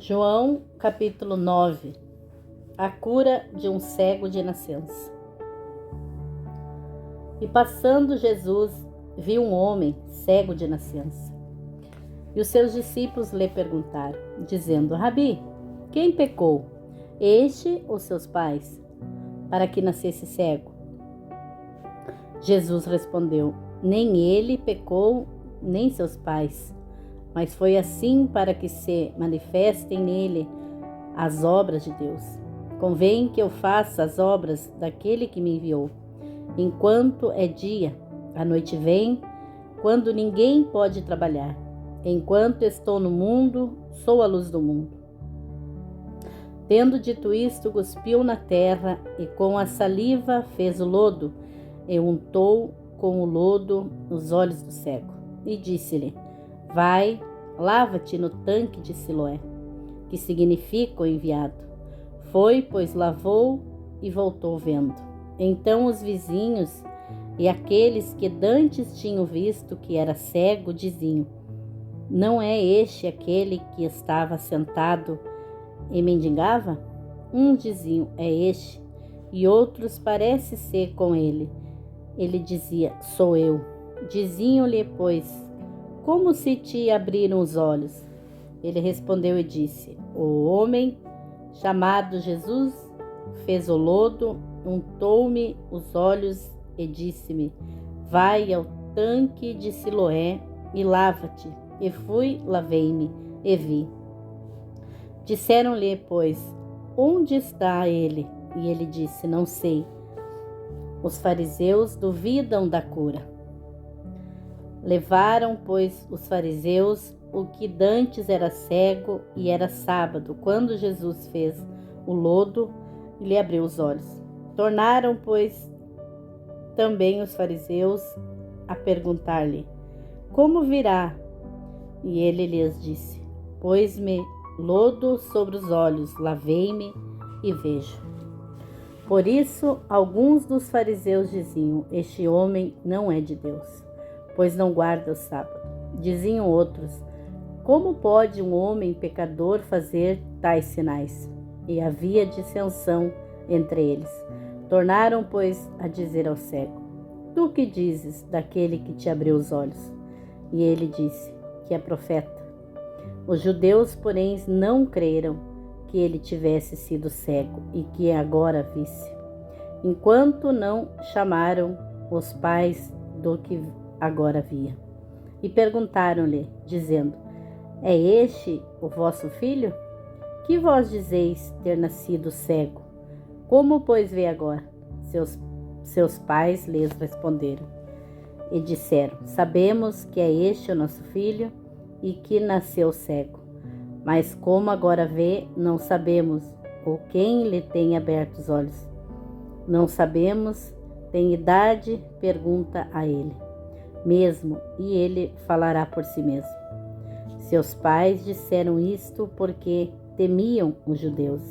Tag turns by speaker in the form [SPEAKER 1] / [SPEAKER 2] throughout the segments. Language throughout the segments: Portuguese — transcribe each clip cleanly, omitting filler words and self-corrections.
[SPEAKER 1] João capítulo 9. A cura de um cego de nascença. E passando Jesus, viu um homem cego de nascença. E os seus discípulos lhe perguntaram, dizendo: Rabi, quem pecou, este ou seus pais, para que nascesse cego? Jesus respondeu: Nem ele pecou, nem seus pais, mas foi assim para que se manifestem nele as obras de Deus. Convém que eu faça as obras daquele que me enviou. Enquanto é dia, a noite vem, quando ninguém pode trabalhar. Enquanto estou no mundo, sou a luz do mundo. Tendo dito isto, cuspiu na terra e com a saliva fez o lodo e untou com o lodo os olhos do cego. E disse-lhe: Vai, lava-te no tanque de Siloé, que significa o enviado. Foi, pois lavou e voltou vendo. Então os vizinhos e aqueles que dantes tinham visto que era cego diziam: Não é este aquele que estava sentado e mendigava? Uns diziam: É este, e outros: Parece ser com ele. Ele dizia: Sou eu. Diziam-lhe, pois: Como se te abriram os olhos? Ele respondeu e disse: O homem chamado Jesus fez o lodo, untou-me os olhos e disse-me: Vai ao tanque de Siloé e lava-te. E fui, lavei-me e vi. Disseram-lhe, pois: Onde está ele? E ele disse: Não sei. Os fariseus duvidam da cura. Levaram, pois, os fariseus o que dantes era cego e era sábado, quando Jesus fez o lodo e lhe abriu os olhos. Tornaram, pois, também os fariseus a perguntar-lhe: Como virá? E ele lhes disse: Pôs-me lodo sobre os olhos, lavei-me e vejo. Por isso, alguns dos fariseus diziam: Este homem não é de Deus, pois não guarda o sábado. Diziam outros: Como pode um homem pecador fazer tais sinais? E havia dissensão entre eles. Tornaram, pois, a dizer ao cego: Tu que dizes daquele que te abriu os olhos? E ele disse que é profeta. Os judeus, porém, não creram que ele tivesse sido cego e que agora visse, enquanto não chamaram os pais do que agora via. E perguntaram-lhe, dizendo: É este o vosso filho? Que vós dizeis ter nascido cego? Como, pois, vê agora? Seus pais lhes responderam e disseram: Sabemos que é este o nosso filho e que nasceu cego. Mas como agora vê, não sabemos, ou quem lhe tem aberto os olhos. Não sabemos, tem idade? Pergunta a ele mesmo, e ele falará por si mesmo. Seus pais disseram isto porque temiam os judeus,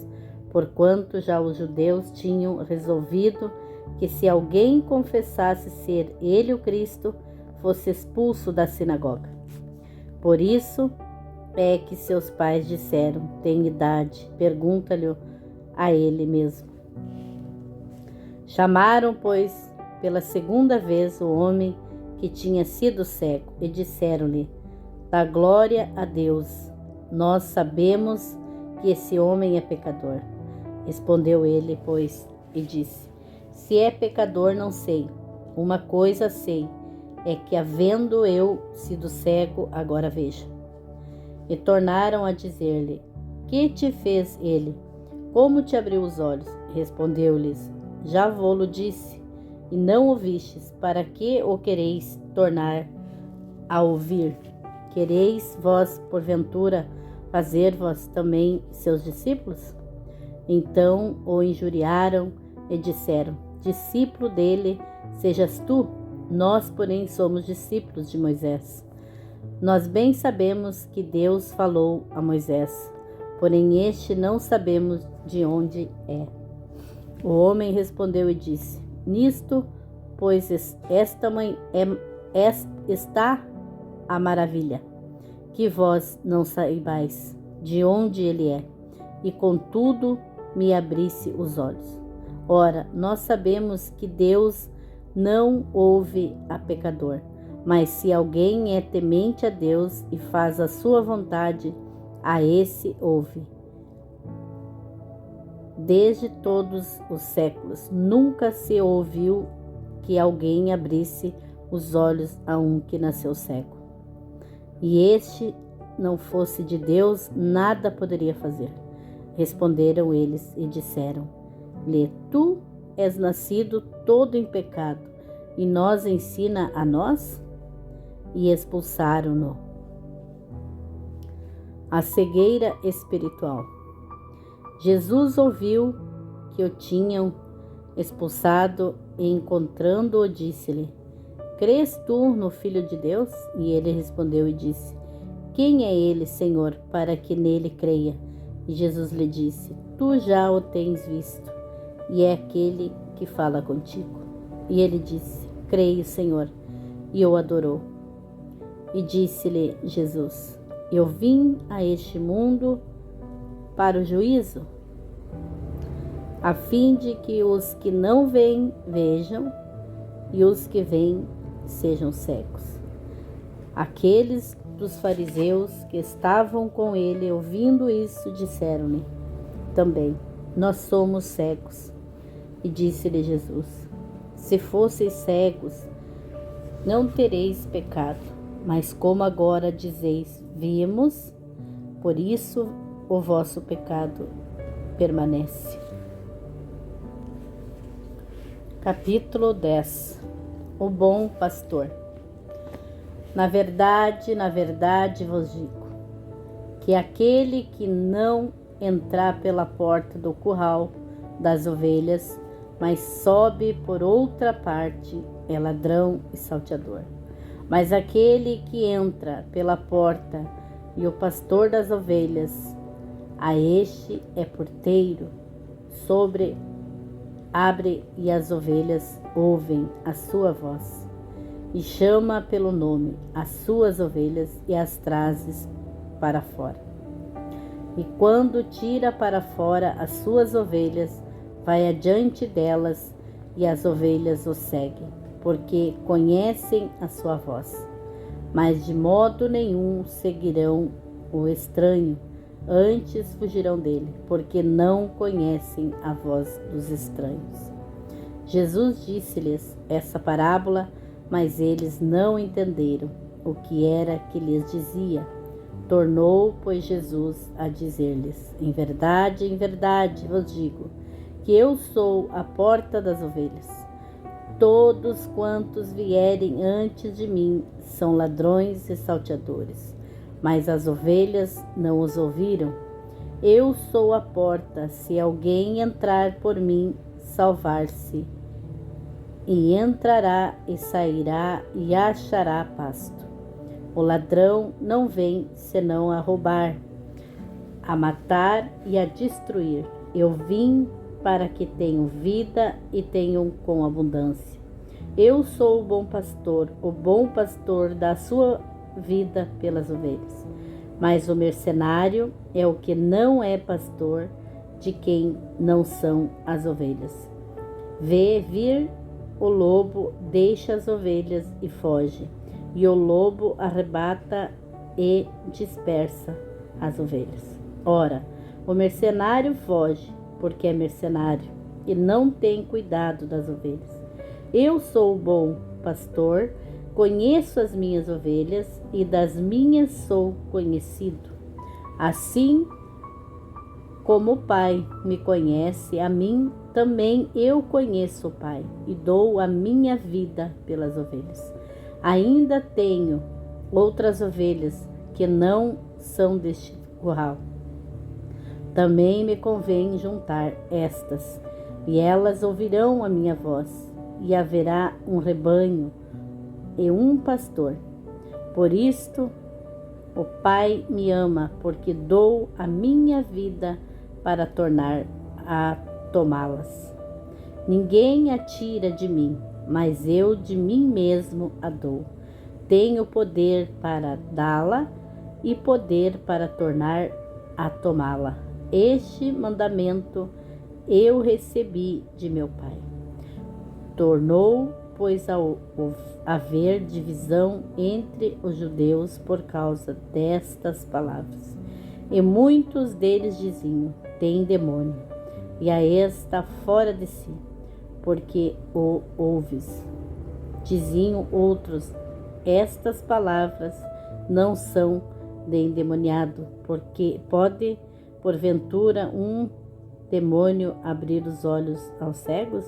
[SPEAKER 1] porquanto já os judeus tinham resolvido que se alguém confessasse ser ele o Cristo, fosse expulso da sinagoga. Por isso é que seus pais disseram: Tem idade? Pergunta-lhe a ele mesmo. Chamaram, pois, pela segunda vez o homem que tinha sido cego e disseram-lhe: Dá glória a Deus. Nós sabemos que esse homem é pecador. Respondeu ele, pois, e disse: Se é pecador, não sei. Uma coisa sei, é que havendo eu sido cego, agora vejo. E tornaram a dizer-lhe: Que te fez ele? Como te abriu os olhos? Respondeu-lhes: Já vô-lo disse, e não ouvistes. Para que o quereis tornar a ouvir? Quereis vós, porventura, fazer-vos também seus discípulos? Então o injuriaram e disseram: Discípulo dele sejas tu, nós, porém, somos discípulos de Moisés. Nós bem sabemos que Deus falou a Moisés, porém este não sabemos de onde é. O homem respondeu e disse: Nisto, pois, está a maravilha, que vós não saibais. de onde ele é, e contudo me abrisse os olhos. Ora, nós sabemos que Deus não ouve a pecador, mas se alguém é temente a Deus e faz a sua vontade, a esse ouve. Desde todos os séculos, nunca se ouviu que alguém abrisse os olhos a um que nasceu cego. E este não fosse de Deus, nada poderia fazer. Responderam eles e disseram-lhe: Tu és nascido todo em pecado, e nos ensina a nós? E expulsaram-no. A cegueira espiritual. Jesus ouviu que o tinham expulsado e, encontrando-o, disse-lhe: Crês tu no Filho de Deus? E ele respondeu e disse: Quem é ele, Senhor, para que nele creia? E Jesus lhe disse: Tu já o tens visto, e é aquele que fala contigo. E ele disse: Creio, Senhor, e o adorou. E disse-lhe Jesus: Eu vim a este mundo para o juízo, a fim de que os que não veem vejam, e os que veem sejam cegos. Aqueles dos fariseus que estavam com ele, ouvindo isso, disseram-lhe também: Nós somos cegos. E disse-lhe Jesus: Se fosseis cegos, não tereis pecado. Mas como agora dizeis: Vimos, por isso o vosso pecado permanece. Capítulo 10. O bom pastor. Na verdade vos digo, que aquele que não entrar pela porta do curral das ovelhas, mas sobe por outra parte, é ladrão e salteador. Mas aquele que entra pela porta e o pastor das ovelhas, a este é porteiro, abre e as ovelhas ouvem a sua voz, e chama pelo nome as suas ovelhas e as trazes para fora. E quando tira para fora as suas ovelhas, vai adiante delas, e as ovelhas o seguem, porque conhecem a sua voz. Mas de modo nenhum seguirão o estranho, antes fugirão dele, porque não conhecem a voz dos estranhos. Jesus disse-lhes essa parábola, mas eles não entenderam o que era que lhes dizia. Tornou, pois, Jesus a dizer-lhes: em verdade vos digo, que eu sou a porta das ovelhas. Todos quantos vierem antes de mim são ladrões e salteadores, mas as ovelhas não os ouviram. Eu sou a porta, se alguém entrar por mim, salvar-se, e entrará e sairá e achará pasto. O ladrão não vem senão a roubar, a matar e a destruir. Eu vim para que tenham vida e tenham com abundância. Eu sou o bom pastor dá a sua vida pelas ovelhas. Mas o mercenário é o que não é pastor, de quem não são as ovelhas. Vê vir o lobo, deixa as ovelhas e foge, e o lobo arrebata e dispersa as ovelhas. Ora, o mercenário foge, porque é mercenário, e não tem cuidado das ovelhas. Eu sou o bom pastor, conheço as minhas ovelhas, e das minhas sou conhecido. Assim como o Pai me conhece, a mim também eu conheço o Pai, e dou a minha vida pelas ovelhas. Ainda tenho outras ovelhas que não são deste curral. Também me convém juntar estas, e elas ouvirão a minha voz, e haverá um rebanho e um pastor. Por isto o Pai me ama, porque dou a minha vida para tornar a tomá-las. Ninguém a tira de mim, mas eu de mim mesmo a dou. Tenho poder para dá-la e poder para tornar a tomá-la. Este mandamento eu recebi de meu Pai. Tornou, pois, a haver divisão entre os judeus por causa destas palavras. E muitos deles diziam: tem demônio, e a está fora de si, porque o ouves. Diziam outros: estas palavras não são de endemoniado, porque pode, porventura, um demônio abrir os olhos aos cegos?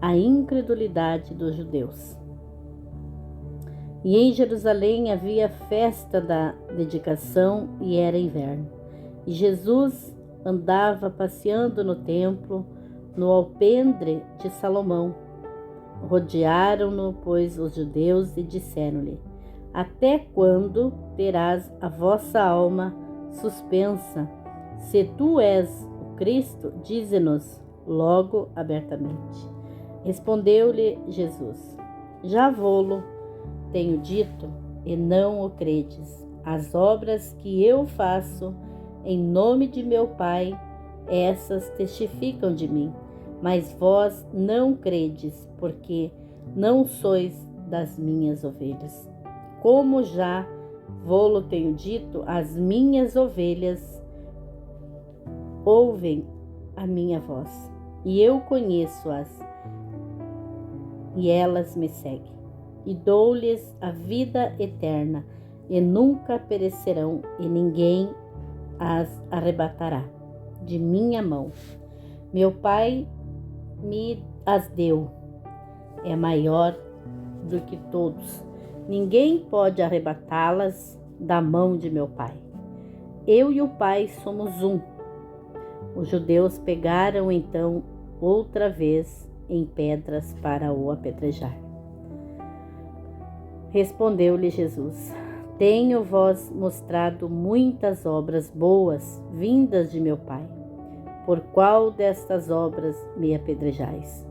[SPEAKER 1] A incredulidade dos judeus. E em Jerusalém havia festa da dedicação e era inverno. E Jesus andava passeando no templo, no alpendre de Salomão. Rodearam-no, pois, os judeus e disseram-lhe: até quando terás a vossa alma suspensa? Se tu és o Cristo, dize-nos logo abertamente. Respondeu-lhe Jesus: já vô-lo tenho dito, e não o credes. As obras que eu faço em nome de meu Pai, essas testificam de mim. Mas vós não credes, porque não sois das minhas ovelhas. Como já vô-lo tenho dito, as minhas ovelhas ouvem a minha voz, e eu conheço-as, e elas me seguem. E dou-lhes a vida eterna, e nunca perecerão, e ninguém as arrebatará de minha mão. Meu Pai me as deu, é maior do que todos. Ninguém pode arrebatá-las da mão de meu Pai. Eu e o Pai somos um. Os judeus pegaram então outra vez em pedras para o apedrejar. Respondeu-lhe Jesus: tenho-vos mostrado muitas obras boas vindas de meu Pai. Por qual destas obras me apedrejais?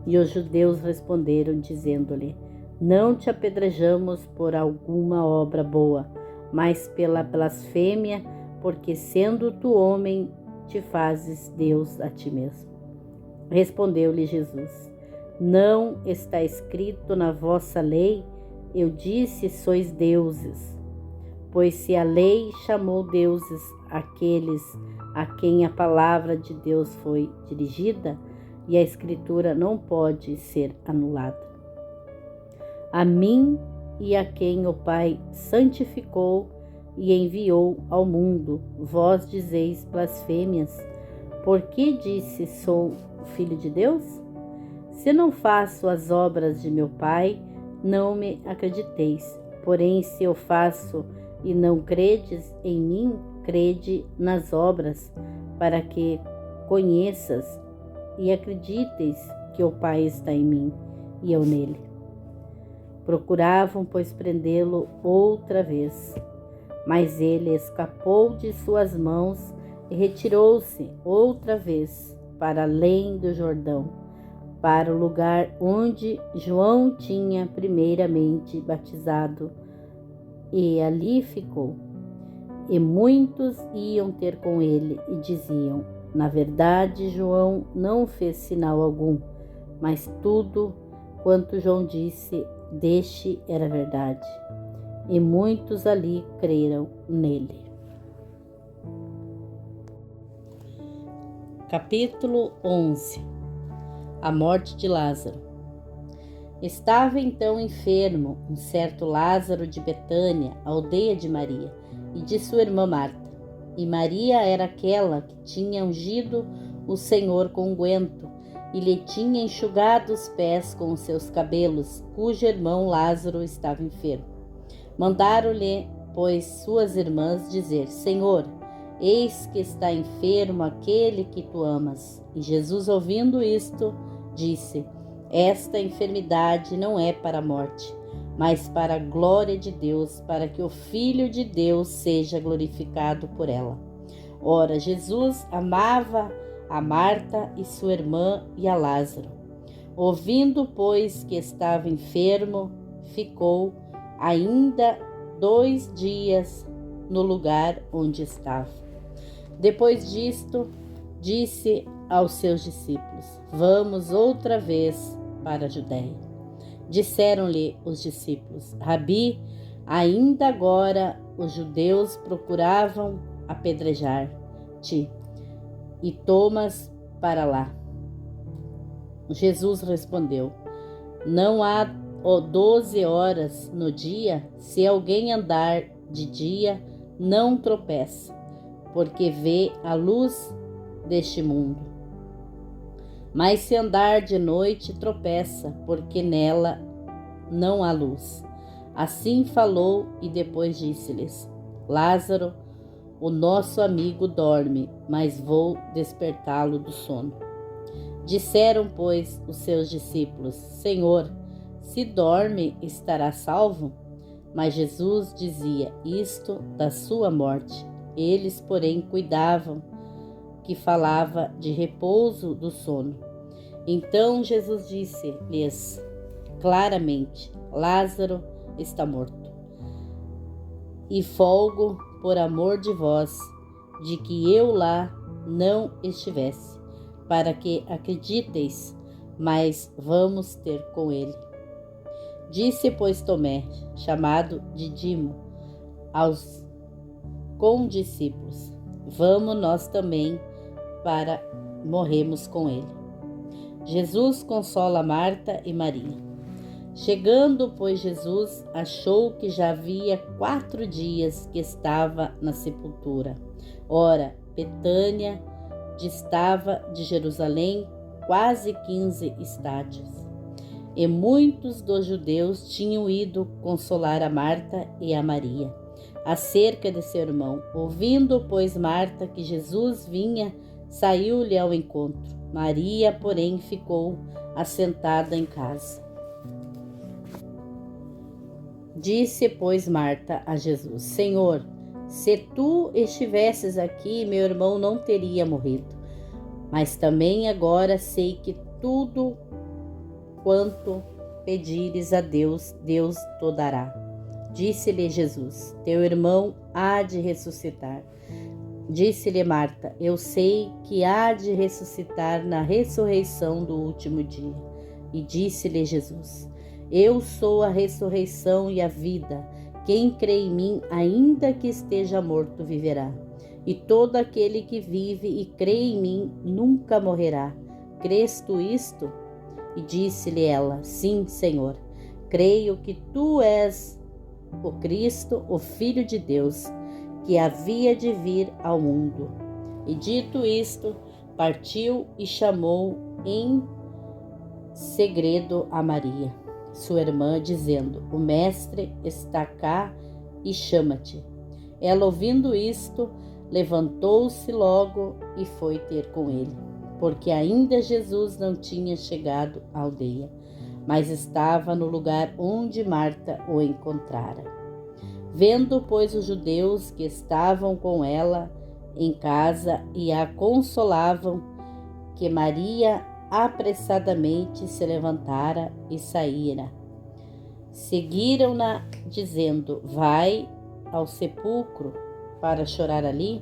[SPEAKER 1] E os judeus responderam, dizendo-lhe: não te apedrejamos por alguma obra boa, mas pela blasfêmia, porque sendo tu homem, te fazes Deus a ti mesmo. Respondeu-lhe Jesus: não está escrito na vossa lei: eu disse, sois deuses. Pois se a lei chamou deuses aqueles a quem a palavra de Deus foi dirigida, e a Escritura não pode ser anulada. A mim e a quem o Pai santificou e enviou ao mundo, vós dizeis blasfêmias. Por que disse, sou o Filho de Deus? Se não faço as obras de meu Pai, não me acrediteis. Porém, se eu faço e não credes em mim, crede nas obras, para que conheças e acrediteis que o Pai está em mim e eu nele. Procuravam, pois, prendê-lo outra vez, mas ele escapou de suas mãos e retirou-se outra vez para além do Jordão, para o lugar onde João tinha primeiramente batizado, e ali ficou. E muitos iam ter com ele e diziam: na verdade, João não fez sinal algum, mas tudo quanto João disse deste era verdade. E muitos ali creram nele. Capítulo 11. A morte de Lázaro. Estava então enfermo um certo Lázaro de Betânia, aldeia de Maria, e de sua irmã Marta. E Maria era aquela que tinha ungido o Senhor com unguento, e lhe tinha enxugado os pés com os seus cabelos, cujo irmão Lázaro estava enfermo. Mandaram-lhe, pois, suas irmãs dizer: Senhor, eis que está enfermo aquele que tu amas. E Jesus, ouvindo isto, disse: esta enfermidade não é para a morte, mas para a glória de Deus, para que o Filho de Deus seja glorificado por ela. Ora, Jesus amava a Marta e sua irmã e a Lázaro. Ouvindo, pois, que estava enfermo, ficou ainda 2 dias no lugar onde estava. Depois disto, disse aos seus discípulos: Vamos outra vez para a Judéia. Disseram-lhe os discípulos: Rabi, ainda agora os judeus procuravam apedrejar-te, e tomas para lá. Jesus respondeu: Não há 12 horas no dia? Se alguém andar de dia, não tropeça, porque vê a luz deste mundo. Mas se andar de noite, tropeça, porque nela não há luz. Assim falou e depois disse-lhes: Lázaro, o nosso amigo, dorme, mas vou despertá-lo do sono. Disseram, pois, os seus discípulos: Senhor, se dorme, estará salvo? Mas Jesus dizia isto da sua morte. Eles, porém, cuidavam que falava de repouso do sono. Então Jesus disse-lhes claramente: Lázaro está morto. E folgo por amor de vós, de que eu lá não estivesse, para que acrediteis, mas vamos ter com ele. Disse, pois, Tomé, chamado Dídimo, aos condiscípulos: Vamos nós também para morrermos com ele. Jesus consola Marta e Maria. Chegando, pois, Jesus achou que já havia 4 dias que estava na sepultura. Ora, Betânia distava de Jerusalém quase 15 estádios. E muitos dos judeus tinham ido consolar a Marta e a Maria acerca de seu irmão. Ouvindo, pois, Marta que Jesus vinha, saiu-lhe ao encontro. Maria, porém, ficou assentada em casa. Disse, pois, Marta a Jesus: Senhor, se tu estivesses aqui, meu irmão não teria morrido. Mas também agora sei que tudo quanto pedires a Deus, Deus te dará. Disse-lhe Jesus: Teu irmão há de ressuscitar. Disse-lhe Marta: Eu sei que há de ressuscitar na ressurreição do último dia. E disse-lhe Jesus: Eu sou a ressurreição e a vida. Quem crê em mim, ainda que esteja morto, viverá. E todo aquele que vive e crê em mim nunca morrerá. Crês tu isto? E disse-lhe ela: Sim, Senhor. Creio que tu és o Cristo, o Filho de Deus, que havia de vir ao mundo. E dito isto, partiu e chamou em segredo a Maria, sua irmã, dizendo: O mestre está cá e chama-te. Ela, ouvindo isto, levantou-se logo e foi ter com ele, porque ainda Jesus não tinha chegado à aldeia, mas estava no lugar onde Marta o encontrara. Vendo, pois, os judeus que estavam com ela em casa e a consolavam, que Maria apressadamente se levantara e saíra, seguiram-na, dizendo: Vai ao sepulcro para chorar ali?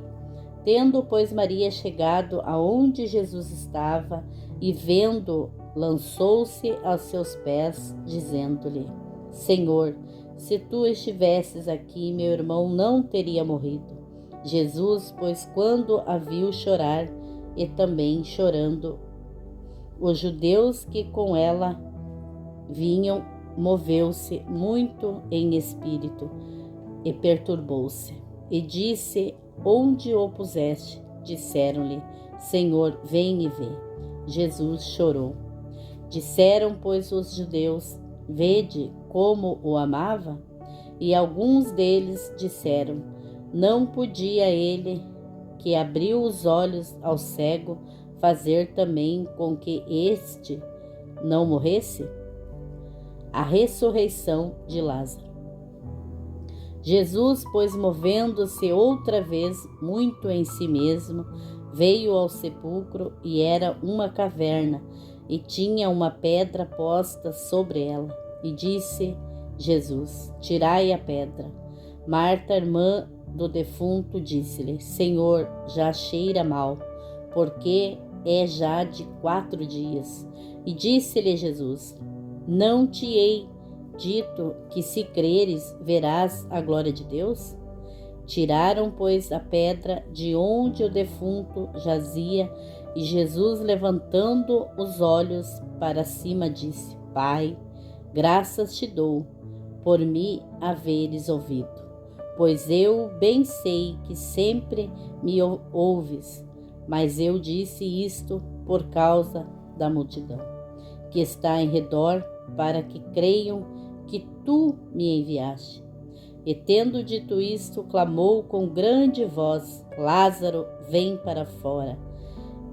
[SPEAKER 1] Tendo, pois, Maria chegado aonde Jesus estava e vendo, lançou-se aos seus pés, dizendo-lhe: Senhor, se tu estivesses aqui, meu irmão não teria morrido. Jesus, pois, quando a viu chorar, e também chorando os judeus que com ela vinham, moveu-se muito em espírito e perturbou-se. E disse: Onde o puseste? Disseram-lhe: Senhor, vem e vê. Jesus chorou. Disseram, pois, os judeus: Vede como o amava? E alguns deles disseram: Não podia ele, que abriu os olhos ao cego, fazer também com que este não morresse? A ressurreição de Lázaro. Jesus, pois, movendo-se outra vez muito em si mesmo, veio ao sepulcro, e era uma caverna, e tinha uma pedra posta sobre ela. E disse Jesus: Tirai a pedra. Marta, irmã do defunto, disse-lhe: Senhor, já cheira mal, porque é já de 4 dias. E disse-lhe Jesus: Não te hei dito que, se creres, verás a glória de Deus? Tiraram, pois, a pedra de onde o defunto jazia, e Jesus, levantando os olhos para cima, disse: Pai, graças te dou por me haveres ouvido, pois eu bem sei que sempre me ouves, mas eu disse isto por causa da multidão que está em redor, para que creiam que tu me enviaste. E tendo dito isto, clamou com grande voz: Lázaro, vem para fora.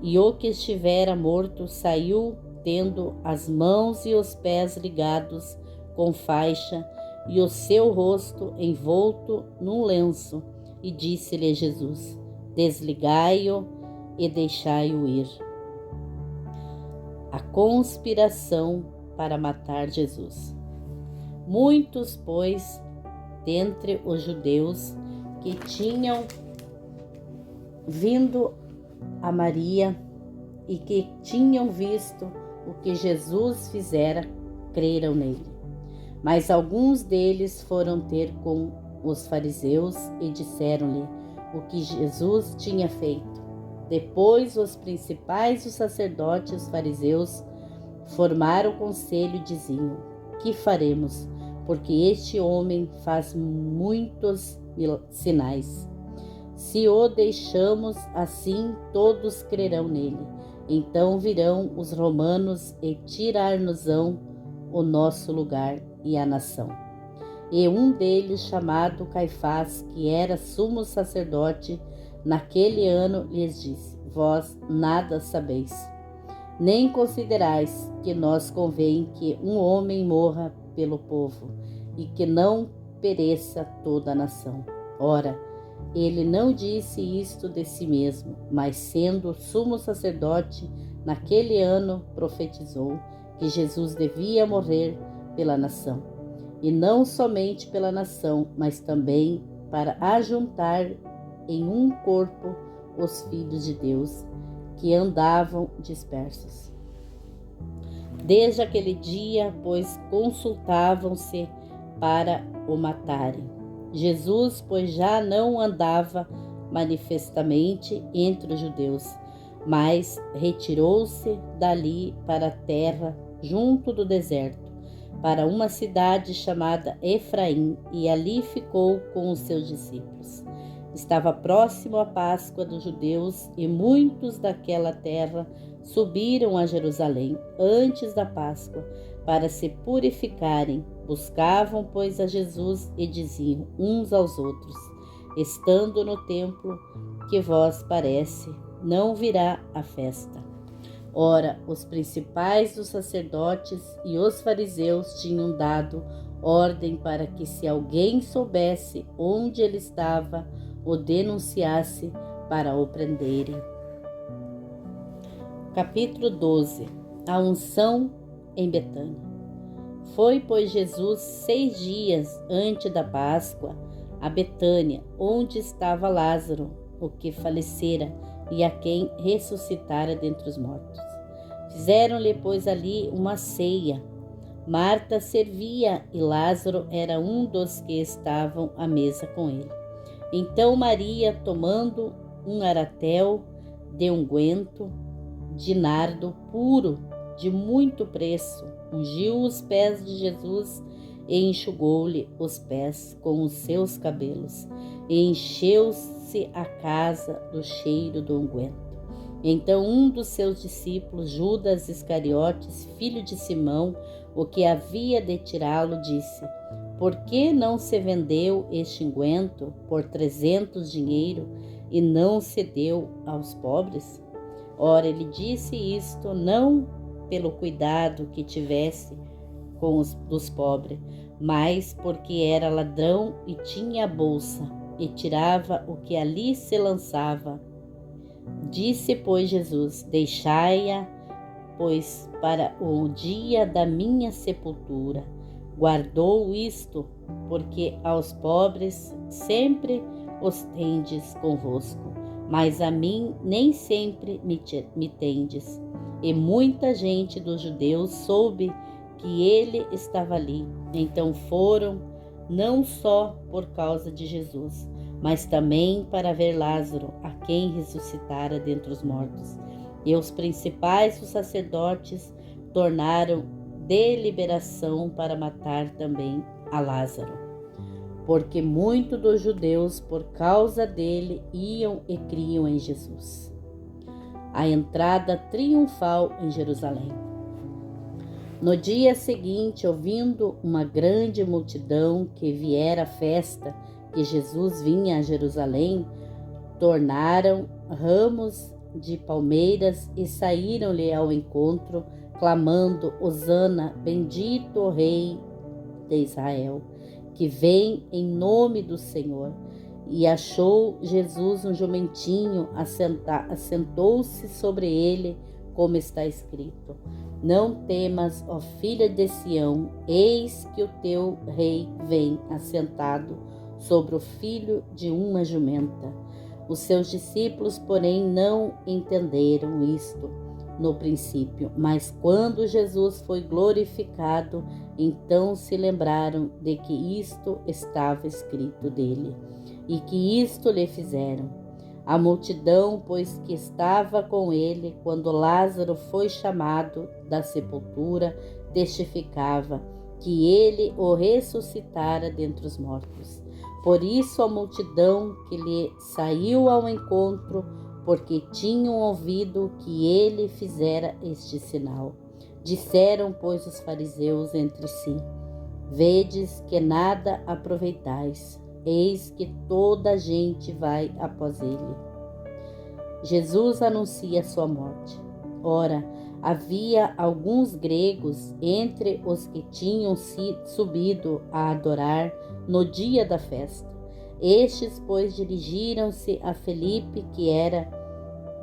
[SPEAKER 1] E o que estivera morto saiu, tendo as mãos e os pés ligados com faixa, e o seu rosto envolto num lenço. E disse-lhe Jesus: Desligai-o e deixai-o ir. A conspiração para matar Jesus. Muitos, pois, dentre os judeus que tinham vindo a Maria e que tinham visto o que Jesus fizera, creram nele. Mas alguns deles foram ter com os fariseus e disseram-lhe o que Jesus tinha feito. Depois os principais dos sacerdotes e os fariseus formaram conselho e diziam: Que faremos? Porque este homem faz muitos sinais. Se o deixamos assim, todos crerão nele. Então virão os romanos e tirar-nos-ão o nosso lugar e a nação. E um deles, chamado Caifás, que era sumo sacerdote, naquele ano lhes disse: Vós nada sabeis, nem considerais que nos convém que um homem morra pelo povo, e que não pereça toda a nação. Ora, ele não disse isto de si mesmo, mas sendo sumo sacerdote, naquele ano profetizou que Jesus devia morrer pela nação, e não somente pela nação, mas também para ajuntar em um corpo os filhos de Deus que andavam dispersos. Desde aquele dia, pois, consultavam-se para o matarem. Jesus, pois, já não andava manifestamente entre os judeus, mas retirou-se dali para a terra junto do deserto, para uma cidade chamada Efraim, e ali ficou com os seus discípulos. Estava próximo a Páscoa dos judeus, e muitos daquela terra subiram a Jerusalém antes da Páscoa para se purificarem. Buscavam, pois, a Jesus e diziam uns aos outros: Estando no templo, que vos parece, não virá a festa. Ora, os principais dos sacerdotes e os fariseus tinham dado ordem para que, se alguém soubesse onde ele estava, o denunciasse para o prenderem. Capítulo 12. A unção em Betânia. Foi, pois, Jesus 6 dias antes da Páscoa a Betânia, onde estava Lázaro, o que falecera e a quem ressuscitara dentre os mortos. Fizeram-lhe, pois, ali uma ceia. Marta servia e Lázaro era um dos que estavam à mesa com ele. Então Maria, tomando um aratel de unguento de nardo puro, de muito preço, ungiu os pés de Jesus e enxugou-lhe os pés com os seus cabelos, e encheu-se a casa do cheiro do unguento. Então um dos seus discípulos, Judas Iscariotes, filho de Simão, o que havia de tirá-lo, disse: Por que não se vendeu este unguento por 300 dinheiro e não se deu aos pobres? Ora, ele disse isto não pelo cuidado que tivesse com os dos pobres, mas porque era ladrão e tinha a bolsa, e tirava o que ali se lançava. Disse, pois, Jesus: Deixai-a, pois, para o dia da minha sepultura. Guardou isto, porque aos pobres sempre os tendes convosco, mas a mim nem sempre me tendes. E muita gente dos judeus soube que ele estava ali. Então foram, não só por causa de Jesus, mas também para ver Lázaro, a quem ressuscitara dentre os mortos. E os principais dos sacerdotes tornaram deliberação para matar também a Lázaro, porque muitos dos judeus, por causa dele, iam e criam em Jesus. A entrada triunfal em Jerusalém. No dia seguinte, ouvindo uma grande multidão que viera à festa, que Jesus vinha a Jerusalém, tornaram ramos de palmeiras e saíram-lhe ao encontro, clamando: Hosana, bendito o Rei de Israel, que vem em nome do Senhor. E achou Jesus um jumentinho, assentou-se sobre ele, como está escrito: Não temas, ó filha de Sião, eis que o teu rei vem assentado sobre o filho de uma jumenta. Os seus discípulos, porém, não entenderam isto no princípio, mas quando Jesus foi glorificado, então se lembraram de que isto estava escrito dele, e que isto lhe fizeram. A multidão, pois, que estava com ele, quando Lázaro foi chamado da sepultura, testificava que ele o ressuscitara dentre os mortos. Por isso a multidão que lhe saiu ao encontro, porque tinham ouvido que ele fizera este sinal. Disseram, pois, os fariseus entre si: Vedes que nada aproveitais, eis que toda a gente vai após ele. Jesus anuncia sua morte. Ora, havia alguns gregos entre os que tinham subido a adorar no dia da festa. Estes, pois, dirigiram-se a Felipe, que era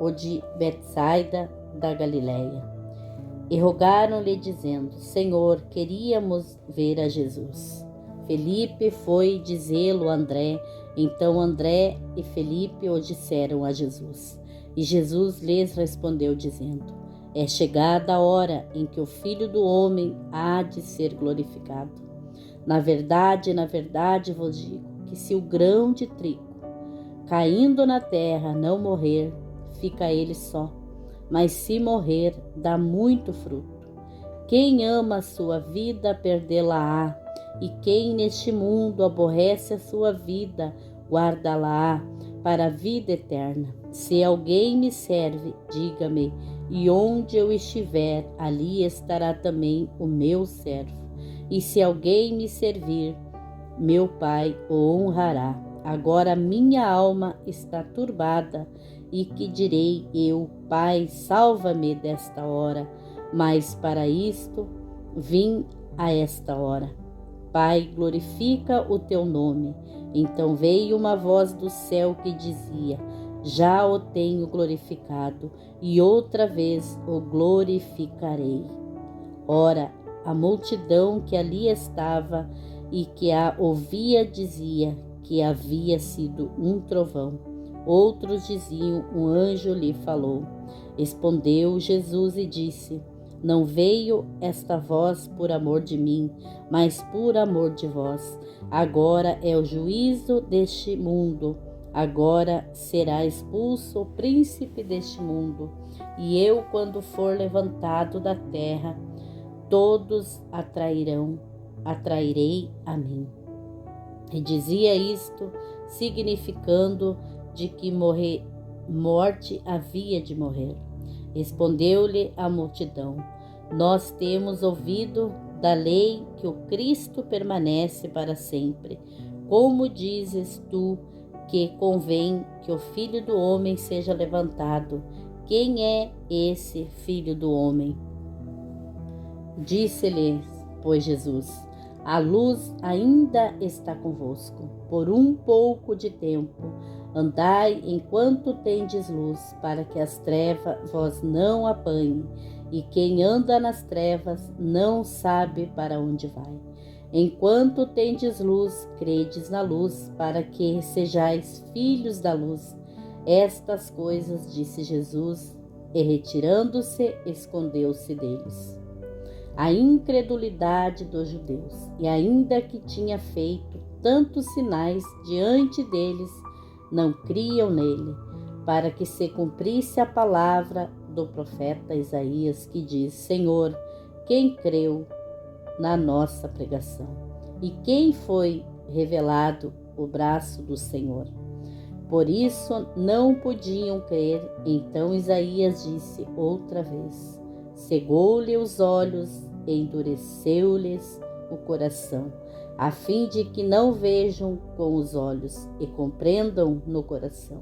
[SPEAKER 1] o de Betsaida da Galileia, e rogaram-lhe, dizendo: Senhor, queríamos ver a Jesus. Felipe foi dizê-lo a André. Então André e Felipe o disseram a Jesus. E Jesus lhes respondeu, dizendo: É chegada a hora em que o Filho do Homem há de ser glorificado. Na verdade vos digo que se o grão de trigo, caindo na terra, não morrer, fica ele só, mas se morrer, dá muito fruto. Quem ama a sua vida, perdê-la-á, e quem neste mundo aborrece a sua vida, guarda-la-á para a vida eterna. Se alguém me serve, diga-me, e onde eu estiver, ali estará também o meu servo. E se alguém me servir, meu Pai o honrará. Agora minha alma está turbada, e que direi eu? Pai, salva-me desta hora. Mas para isto vim a esta hora. Pai, glorifica o teu nome. Então veio uma voz do céu que dizia: Já o tenho glorificado, e outra vez o glorificarei. Ora, a multidão que ali estava e que a ouvia dizia que havia sido um trovão. Outros diziam: Um anjo lhe falou. Respondeu Jesus e disse: Não veio esta voz por amor de mim, mas por amor de vós. Agora é o juízo deste mundo. Agora será expulso o príncipe deste mundo. E eu, quando for levantado da terra, todos atrairei a mim. E dizia isto, significando de que morte havia de morrer. Respondeu-lhe a multidão: Nós temos ouvido da lei que o Cristo permanece para sempre. Como dizes tu que convém que o Filho do Homem seja levantado? Quem é esse Filho do Homem? Disse-lhes, pois, Jesus: A luz ainda está convosco, por um pouco de tempo. Andai enquanto tendes luz, para que as trevas vos não apanhem. E quem anda nas trevas não sabe para onde vai. Enquanto tendes luz, credes na luz, para que sejais filhos da luz. Estas coisas disse Jesus, e retirando-se, escondeu-se deles. A incredulidade dos judeus, e ainda que tinha feito tantos sinais diante deles, não criam nele, para que se cumprisse a palavra do profeta Isaías, que diz: Senhor, quem creu na nossa pregação? E quem foi revelado o braço do Senhor? Por isso não podiam crer. Então Isaías disse outra vez: cegou-lhe os olhos e endureceu-lhes o coração, a fim de que não vejam com os olhos e compreendam no coração,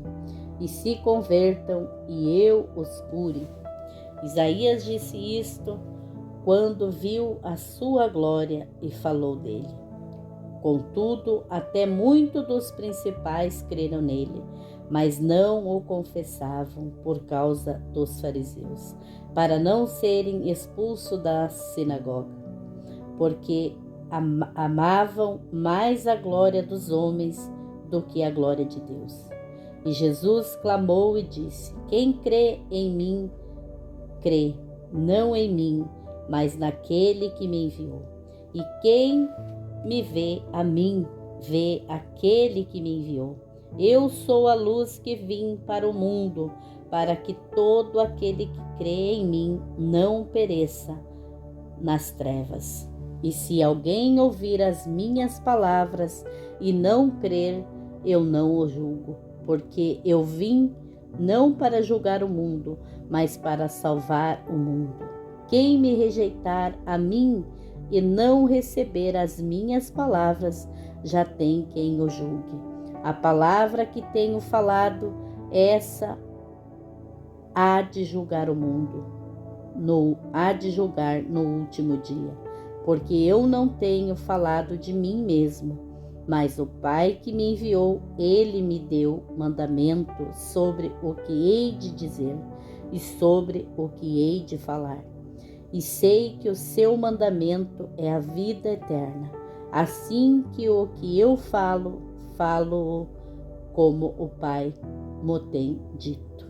[SPEAKER 1] e se convertam e eu os cure. Isaías disse isto quando viu a sua glória e falou dele. Contudo, até muitos dos principais creram nele, mas não o confessavam por causa dos fariseus, para não serem expulsos da sinagoga, porque amavam mais a glória dos homens do que a glória de Deus. E Jesus clamou e disse: quem crê em mim, crê, não em mim, mas naquele que me enviou. E quem me vê a mim, vê aquele que me enviou. Eu sou a luz que vim para o mundo, para que todo aquele que crê em mim não pereça nas trevas. E se alguém ouvir as minhas palavras e não crer, eu não o julgo, porque eu vim não para julgar o mundo, mas para salvar o mundo. Quem me rejeitar a mim e não receber as minhas palavras, já tem quem o julgue. A palavra que tenho falado, essa há de julgar o mundo, há de julgar no último dia, porque eu não tenho falado de mim mesmo, mas o Pai que me enviou, ele me deu mandamento sobre o que hei de dizer e sobre o que hei de falar. E sei que o seu mandamento é a vida eterna. Assim que o que eu falo como o Pai mo tem dito.